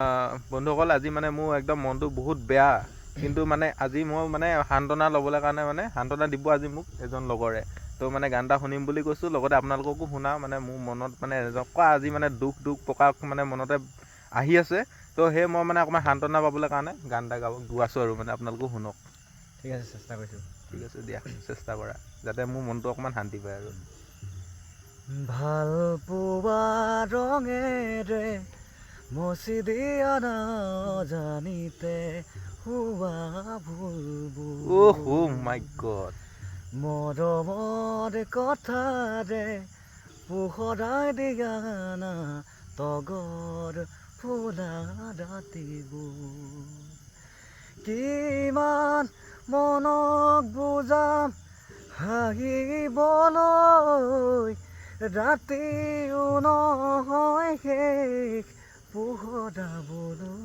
বন্ধুসকল আজি মানে মোৰ একদম মনটো বহুত বেয়া কিন্তু মানে আজি মই মানে সান্তনা ল'বলৈ কাৰণে মানে সান্তনা দিব আজি মোক এজন লগৰে তো মানে গান এটা শুনিম বুলি কৈছোঁ লগতে আপোনালোককো শুনাও মানে মোৰ মনত মানে এনেকুৱা আজি মানে দুখ প্ৰকাশ মানে মনতে আহি আছে তো সেই মই মানে অকণমান সান্তনা পাবলৈ কাৰণে গান এটা গোৱাছোঁ আৰু মানে আপোনালোকো শুনক। ঠিক আছে, চেষ্টা কৰিছোঁ। ঠিক আছে দিয়া, চেষ্টা কৰা যাতে মোৰ মনটো অকণমান শান্তি পায় আৰু। ভাল পোৱা ৰঙেৰে মচি দিয়া নাজানিতে হোৱা ভুলবোৰ Oh my God. মৰমৰ কথাৰে পোহৰাই দিয়া না তগৰ ফুলা ৰাতিবোৰ কিমান মনক বুজাম হাঁহিবলৈ ৰাতিও নহয় শেষ পোহৰাবলৈ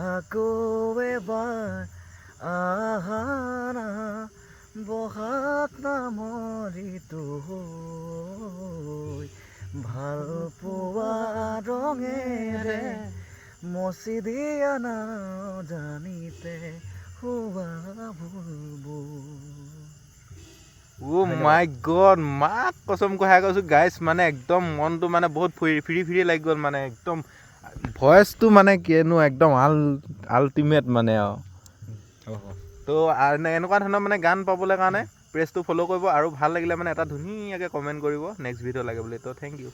আকৌ এবাৰ আহানা বহাগ নামৰিতো হৈ ভাল পোৱা ৰঙেৰে মচি দিয়া নাজানিতে হোৱা ভুলবোৰ। Oh my God, মাক কচম কথাই কৈছোঁ গাইছ মানে একদম মনটো মানে বহুত ফ্ৰী লাগি গ'ল মানে একদম ভইচটো মানে কিনো একদম আল্টিমেট মানে আৰু তো এনেকুৱা ধৰণৰ মানে গান পাবলৈ কাৰণে পেজটো ফ'ল' কৰিব আৰু ভাল লাগিলে মানে এটা ধুনীয়াকৈ কমেণ্ট কৰিব নেক্সট ভিডিঅ' লাগে বুলি। তো থেংক ইউ।